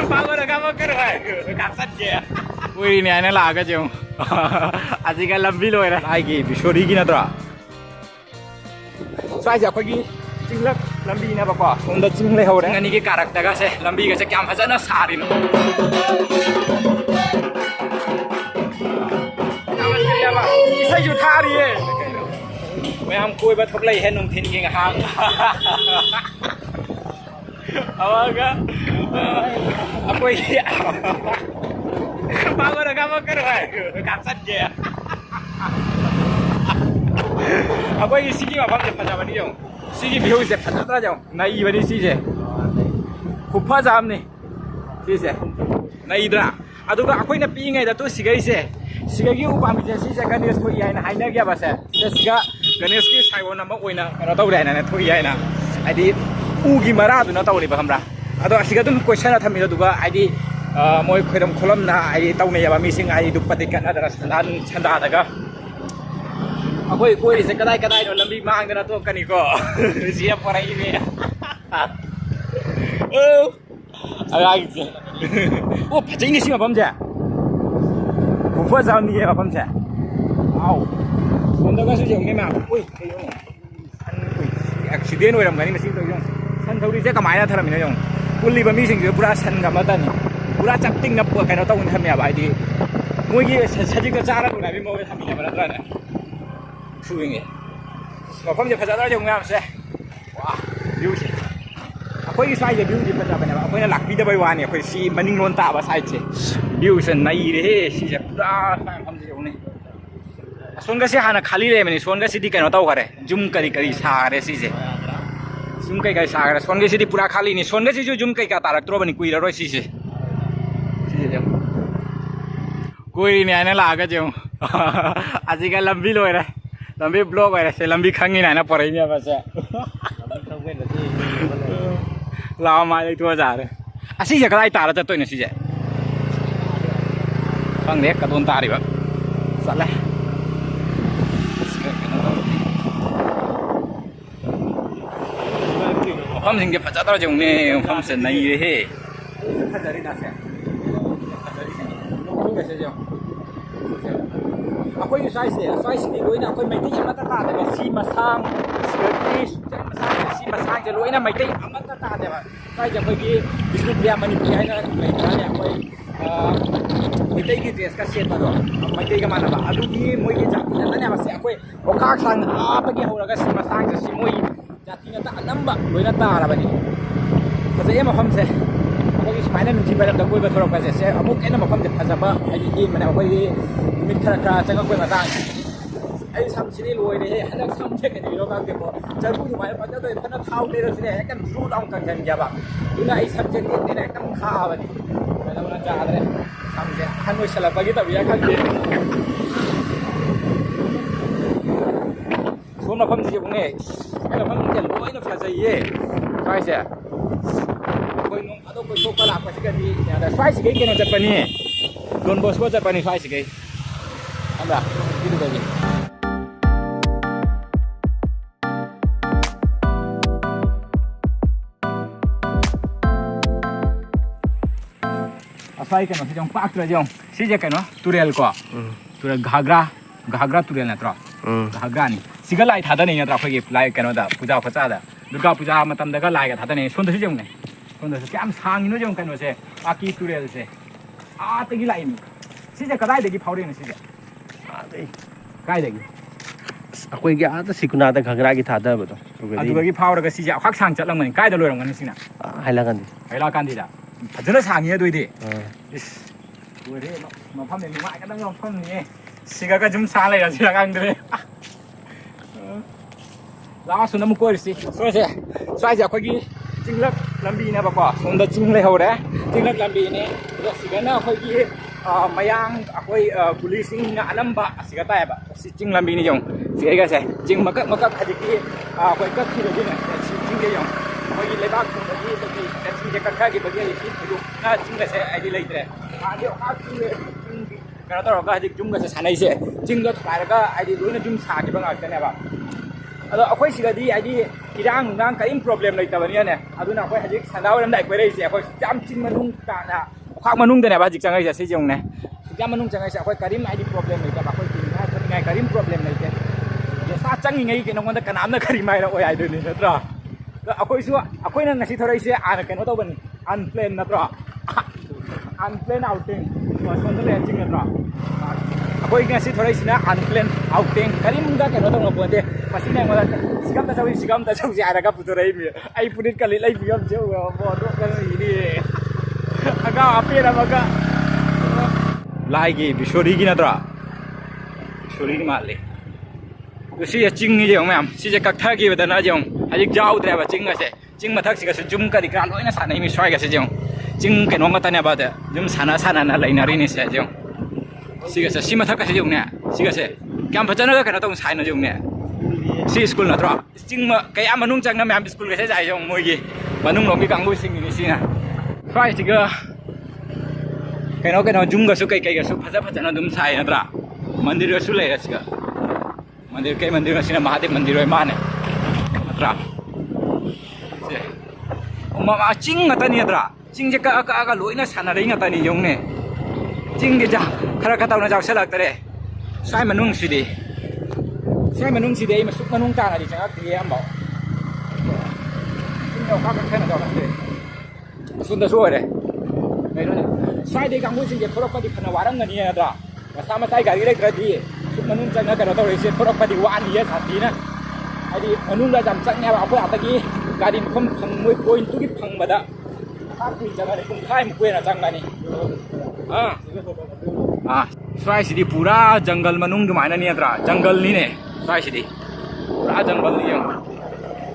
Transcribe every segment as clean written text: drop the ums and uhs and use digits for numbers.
Power का मकर है कासत के कोई नहीं आने लागा जो आज का लंबी लो है आएगी बिशोरी की नद्रा स्वाई जा कोई चिंगलक लंबी ना बापा सोंदा चिंगले हो रहे गनी के कारक तगा से लंबी के से क्या मजा ना सारी नो इसे जो था रही है मैं हम कोई बात पकड़ है नुम थिन के हाँ अवागा अब कोई पावर का मकर है कासत के अब कोई इसी की माफा से फंसा बनी जाऊँ इसी व्यू से फंसा जाऊँ नई बनी चीज़ है खुफा जामने चीज़ है नई इधर अदुगा अकोई ना पीएंगे इधर तो सिगाई से सिगाई उपामी जैसी से गणेश थोड़ी है ना हाई ना क्या बस है जैसे गणेश की साइवो नमक कोई ना करो तो उड़े ना थोड़ी है ना आदि उगी मरा तो ना तो उड़े बहमरा अदो असिगा तुम क्वेश्चन ना थमी अदुगा आदि मोई खुरम खुलम ना आदि ताऊने याबा मिसिंग आदि दुपति कना दरा संदान संदा दगा अकोई कोई से कदाई कदाई नो लंबी मांग ना तो कनी को जिया पराई में अगाई ओ फचई नि सिमा बमजा खुफा जामनी है बमजा आओ सोंदगा से जंगे मा ओइ कयो एक्सीडेंट होरम गनी मसी तो जों सन थौरी से कमायना थरमिना जों पुल्ली बमी सिंग पूरा सन गा मदनी पूरा चक्टिंग न कनो तो उन थमिया बाइदी मोगी सजी का चारा उना भी मोगे थमिना बरद्रा ना छुएंगे मफम जे फजादा जों मैम से वाह व्यू से अखोई साइड व्यू जे फजा बने अखोइना लाखबीदबई वानी अखोई सी मनिंग लोन ताबा साइड से व्यू से नई रे सी से पूरा मफम जे जोने सोनगा से हाना खाली रे मनी सोनगा सिटी कनो ताव करे जुम करी करी सारे सी से जुम कई कई सारे सोनगा सिटी पूरा खाली नि सोनगा से जो जुम कई का तारक्त्रो बनी कुइरा रोय सी से कोई नहीं आने लागा जो आज का लंबी लो है लंबी ब्लॉग है से लंबी खंगी ना पड़े नहीं बस लाओ मारे तो जा रहे असी से कदाई तारा चतो इने सीजे खंगे कदोन तारी बा चले हम सिंगे फजाता जो ने हम से नहीं रहे फजारी ना से कैसे जो अखोई साइज से लोइना अखोई मैते अमता तादेबा सी मसांग स्कर्टिश सी मसांग जे लोइना मैते अमता तादेबा साइज अखोई विष्णुप्रिया मणिपुरी हाइना मैताने अखोई मैते की ड्रेस का सेट बरो मैते का मानबा अदुगी मोई जाति नने बसे अखोई ओकाक सांग आपगे होरगा सी मसांग से मोई जाति नता अनंबा लोइना ताराबनी फजे मफम से अखोई स्पाइनल नुथि बरम द कोई बथोरक से अमुक एना मफम से फजबा आदि इन मने अखोई मिट खरा चंगा कोई मतांग आई समसिनी लोय रे हनक समसे के दिरो का देखो जरबु दुमाय पता तो इतना थाउ ले रसिने एकदम ड्रू डाउन कर जन जाबा दुना आई सब्जेक्ट ने एकदम खावनी मतलब जा रे समसे हनोय सला बगी तब या खन दे सोम नफम जी बुंगे ए नफम के लोय न फजाइए काय से कोई नो अदो कोई तो कला पछ के दी या स्वाइस के न जपनी डोन बॉस्को जपनी स्वाइस के हमरा gitu tadi. Asai kan masih jong pak tu jong. Si je kan turel ko. Turel Ghaghara turel na tra. Ghaghara ni. Siga lai thada nei na tra phagi lai kan da puja phacha da. Durga puja matam da ga lai ga thada nei son da si jong nei. Son da kyam sang ni no jong kan se. Aki turel se. A tagi lai ni. Si je kadai de gi phaude ni si je. काय देगी अकोई के आता सिकुना दा घगरा की थादा बतो अदुगी फावरगा सिजे अखाक सांग चलंगमनि काय द लोरंगनि सिना हाइला कांदी दा फजन सांगी दुइदि इस ओरे मफम ने नुवा का दंग मफम नि सिगा का जुम सा लेरा सिगा गांगदरे ला सुनम कोइसि सोसे स्वाइजे अखोगी चिंगलक लंबी ने बको सोंदा चिंगले होरे चिंगलक लंबी ने सिगाना अखोगी मयांग अखोई पुलिसिंग अनंबा सिगा तायबा चिंग लंबी नि जों सिगा से चिंग मकक मकक खजिकी अखोई कक खि रजिना चिंग के जों अखोई लेबाक बगी बगी चिंग के कक्का की बगी इसी दुक ना चिंग से आइडी लेत्रे आदि अखा चिंग करा तो रगा हजिक जुम से सानै से चिंग द थारगा आइडी लोइना जुम साके बंगा तनेबा अदो अखोई सिगादी आइडी irang nang kaim problem lai tabania ne aduna khoi hajik sandaw ram dai kwere se khoi jam chin manung ta na khak manung de ne ba jik changai ja se jong ne jam manung changai se khoi karim ai di problem lai ta ba khoi tin ha ngai karim problem lai te ya sa changi ngai ke nong da kanam na karim ai ra oi ai du ni natra akhoi su akhoi na ngasi thorai se an ke no to bani unplanned natra unplanned outing was on the landing natra akhoi ngasi thorai sina unplanned outing karim da ke no to no de pasina ngala sigam ta chau ja ra ka putorai mi ai punit kali lai biam jau bo ro ka ni aga ape ra maga lai gi bishori gi natra bishori ma le si ya ching ni jong mam si ja kak tha gi ba na jong ajik jau dre ba ching ase ching ma thak si ga su jum ka ri ka loi na sa nai mi swai ga se jong ching ke no ma ta ne ba da jum sana na lai na ri ni se jong si ga se si ma thak ka se jong ne si ga se kam phajana ga kana tong sai na jong ne si school na tro ching ma kai am manung chang na mam school ga se jai jong moi gi manung long gi kang lui sing ni si na swai si ga kai no jum ga su kai ga su phajana dum sai na tra mandir ga su lai ra si ga mandir kai mandir na sina mahadev mandir oi mane atra se ma ching ngata ni atra ching je ka loina sana rei ngata ni yong ne ching ge ja khara ka taw na jaw salak tare sai manung si de ma suk manung ta na di chang ak ti am ba ching yo ka ka khana daw la de sun da so re nei no sai de kang bu sing je phorok pa di khana warang ngani atra ma sai gari rek ra di manung chang na ka to re se phorok pa di wan ye sa ti na ai di manung da jam chang nya ba ko ata gi gari khom phang moi point tu gi phang ba da ka kui jang ne kum khai mu kwe na chang ni swai si di pura jungle manung du mai na ni atra jungle ni ne swai si di pura jungle ni yong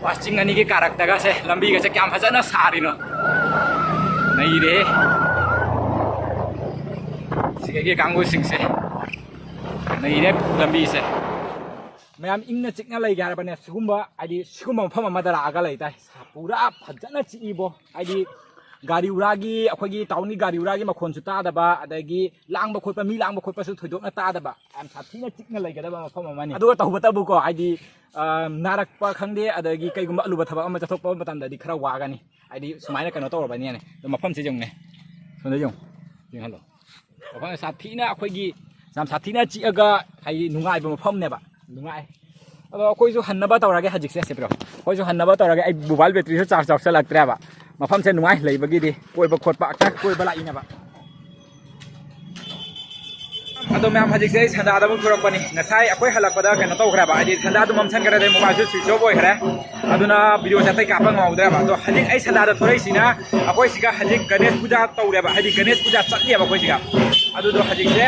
wasting ani gi karak ta ga se lambi ga se kyam phajana sari no nei re si ge kanggo sing se nei re lambi se मैम इंगना चिकना लै गार बने सिगुम्बा आइदि सिगुम्बा मफम अमदा लागा लैताय पूरा फजना चिइबो आइदि गाड़ी उरागी अखोगी टाउनी गाड़ी उरागी मखोनसु तादबा अदगी लांगबा खोपा मी लांगबा खोपासु थोइदोकना तादबा आम साथीना चिकना लैगदबा मफम अमानि अदुगा तहुबतबु को आइदि नारकपा खंदे अदगी कैगुम्बा अलुबा थबा अमा जथोकपा मतमददि खरा वागानि आइदि सुमाइना कनो तौरबानि ने मफम से जोंने सोने जों हलो मफम साथीना अखोगी जाम साथीना चिअगा हाइ नुगाइबा मफम नेबा नुगाइ अब अखोइसु हन्नबा तौरागे हजिक से ब्रो अखोइसु हन्नबा तौरागे आई मोबाइल बैटरी चार्ज तौसलक्त्रेबा मफम से नुगाइ लैबगिदि कोइबा खोटपा अक्का कोइबा लाइनबा अदो मैम हजिक से संदा दबु थुरपनि नसाइ अखोइ हलकपदा कनो तौखराबा आइदि संदा दु ममसन करे मोबाइल सु स्विच ऑफ ओइखरे अदुना वीडियो जतै कापा ngawद्रेबा तो हजिक आई संदा द थोरैसिना अखोइ सिगा हजिक गणेश पूजा तौरेबा हजिक गणेश पूजा चट्लेबा अखोइ सिगा अदु दो हजिक से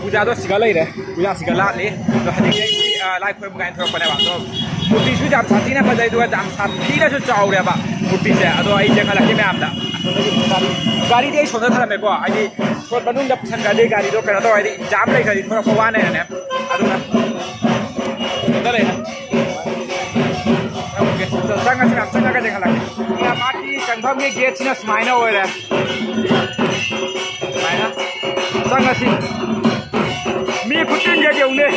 पूजा दो सिगा लैरे पूजा सिगा लाले तो हजिक से लाइफ खोइ मुगाइन थोरपनेबा तो मूर्ति सु जाम साथीना फजै दुगा जाम साथीना सु चाउरेबा मूर्ति से अदो आई जेखलाके मैमदा गाड़ी दे सोना थरमे को आई सोट बनुंग द पुसन गाड़ी गाड़ी दो कनो तो आई जाम लै खरि थोरा फवाने ने अदुना दले ना ओके तो संगा से संगा का जेखलाके या माटी संभव के गेट सिना स्माइना ओइरे स्माइना संगा सि मी फुटिन जे देउने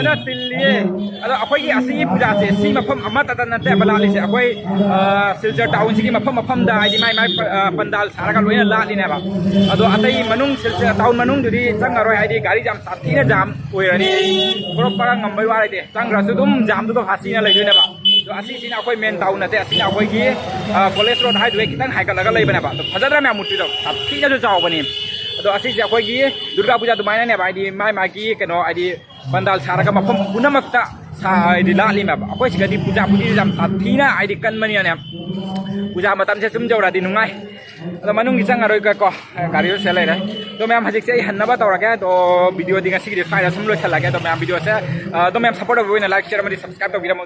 फजन तिल्लिए अदो अखोई असि पूजा से सी मफम अमत नते बलाली से अखोई सिलचर टाउन सिगी मफम मफम दा आइदि माइ पंडाल सारगा लोइना लालिने बा अदो अतई मनुंग सिलचर टाउन मनुंग दुदी चंगरोय आइदि गाड़ी जाम साथीना जाम ओइरनी कोरपा ngambay वाले चंग्रासु दुम जाम दुदो फासीना लैदोइना बा तो असि सिना अखोई मेन टाउन नते असिना अखोई की कॉलेज रोड हाइवे खितंग हाइकलगा लैबना बा तो फजद्रा म्या मूर्ति दो साथीना जो चावबनी अदो असि से अखोई की दुर्गा पूजा दुमाइना ने बाइदि माइ मागी कनो आइदि पंडाल सारगा मफम पुनमक्ता साइदि लाली मा अखोई सिगदि पूजा पुजी जाम साथीना आइदि कनमनी ने पूजा मतम से सुम जौरादि नुंगाई अदो मनुंग की चंगारोय को गाड़ी से लेरे तो मैम हजिक से हन्नबा तौरगे तो वीडियो दिगा सिगदि फाइदा सम लोइसलागे तो मैम वीडियो से तो मैम सपोर्ट होइना लाइक शेयर मदि सब्सक्राइब तो गिरम